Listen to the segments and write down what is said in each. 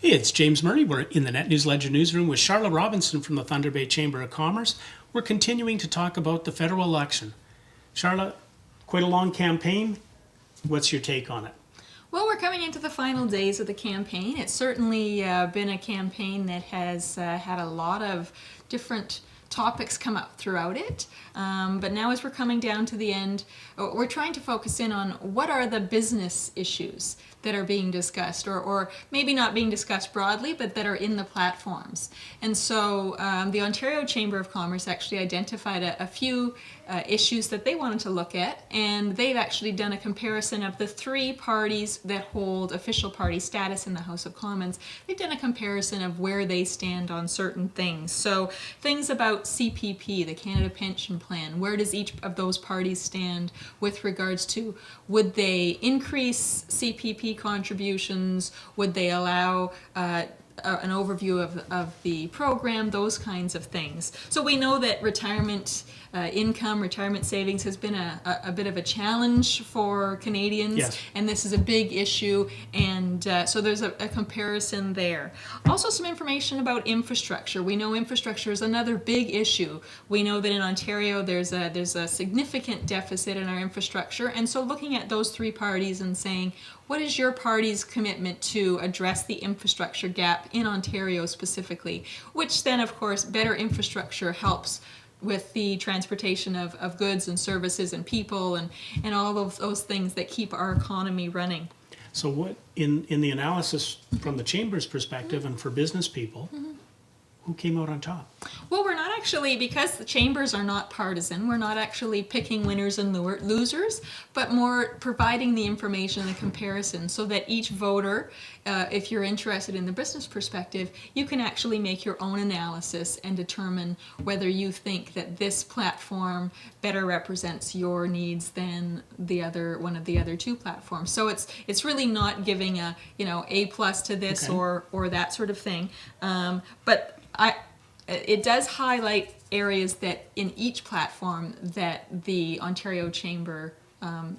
Hey, it's James Murray. We're in the Net News Ledger newsroom with Charla Robinson from the Thunder Bay Chamber of Commerce. We're continuing to talk about the federal election. Charla, quite a long campaign. What's your take on it? Well, we're coming into the final days of the campaign. It's certainly been a campaign that has had a lot of different topics come up throughout it. But now as we're coming down to the end, we're trying to focus in on what are the business issues that are being discussed, or maybe not being discussed broadly, but that are in the platforms. And so the Ontario Chamber of Commerce actually identified a few issues that they wanted to look at, and they've actually done a comparison of the three parties that hold official party status in the House of Commons. They've done a comparison of where they stand on certain things. So things about CPP, the Canada Pension Plan, where does each of those parties stand with regards to, would they increase CPP contributions, would they allow an overview of the program, those kinds of things. So we know that retirement income, retirement savings has been a bit of a challenge for Canadians, Yes. and this is a big issue, and so there's a comparison there. Also some information about infrastructure. We know infrastructure is another big issue. We know that in Ontario there's a significant deficit in our infrastructure, and so looking at those three parties and saying, what is your party's commitment to address the infrastructure gap in Ontario specifically? Which then, of course, better infrastructure helps with the transportation of goods and services and people and all of those things that keep our economy running. So what, in the analysis from the Chamber's perspective and for business people, who came out on top? Well, we're not actually, because the chambers are not partisan, we're not actually picking winners and losers, but more providing the information and the comparison so that each voter, if you're interested in the business perspective, you can actually make your own analysis and determine whether you think that this platform better represents your needs than one of the other two platforms. So it's really not giving a A+ to this, Okay. or that sort of thing, but it does highlight areas that in each platform that the Ontario Chamber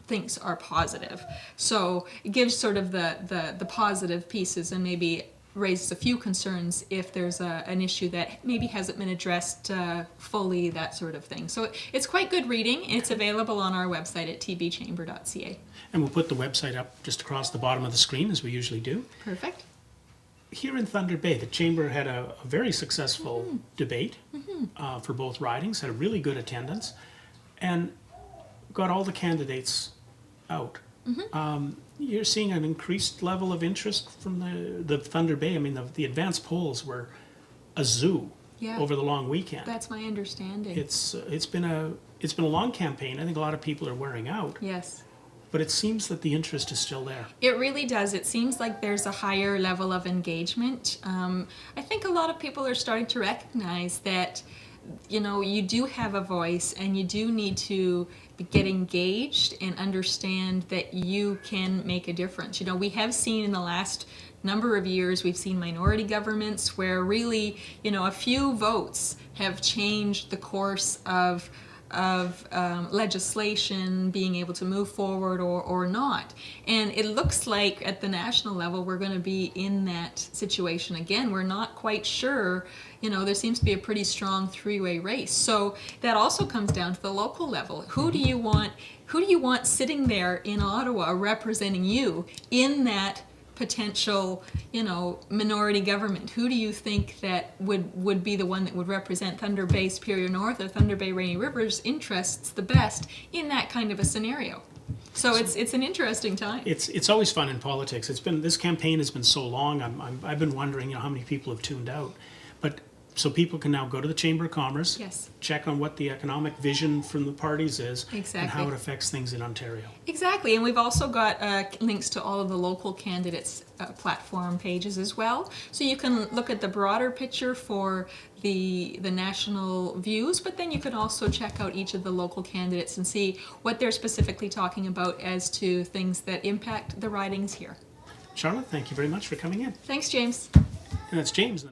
thinks are positive. So it gives sort of the positive pieces and maybe raises a few concerns if there's an issue that maybe hasn't been addressed fully, that sort of thing. So it's quite good reading. It's available on our website at tbchamber.ca. And we'll put the website up just across the bottom of the screen, as we usually do. Perfect. Here in Thunder Bay, the Chamber had a very successful debate for both ridings, had a really good attendance, and got all the candidates out. You're seeing an increased level of interest from the Thunder Bay. I mean, the advanced polls were a zoo over the long weekend. That's my understanding. It's been a long campaign. I think a lot of people are wearing out. Yes. But it seems that the interest is still there. It really does. It seems like there's a higher level of engagement. I think a lot of people are starting to recognize that, you do have a voice and you do need to get engaged and understand that you can make a difference. We have seen in the last number of years, we've seen minority governments where really, a few votes have changed the course of legislation being able to move forward or not. And it looks like at the national level we're going to be in that situation again. We're not quite sure. There seems to be a pretty strong three-way race. So that also comes down to the local level. Who do you want sitting there in Ottawa representing you in that potential, minority government? Who do you think that would be the one that would represent Thunder Bay Superior North or Thunder Bay Rainy River's interests the best in that kind of a scenario? So it's an interesting time. It's always fun in politics. This campaign has been so long. I've been wondering, how many people have tuned out, but. So people can now go to the Chamber of Commerce, Yes. check on what the economic vision from the parties is, Exactly. and how it affects things in Ontario. Exactly, and we've also got links to all of the local candidates' platform pages as well. So you can look at the broader picture for the national views, but then you can also check out each of the local candidates and see what they're specifically talking about as to things that impact the ridings here. Charlotte, thank you very much for coming in. Thanks, James. And that's James.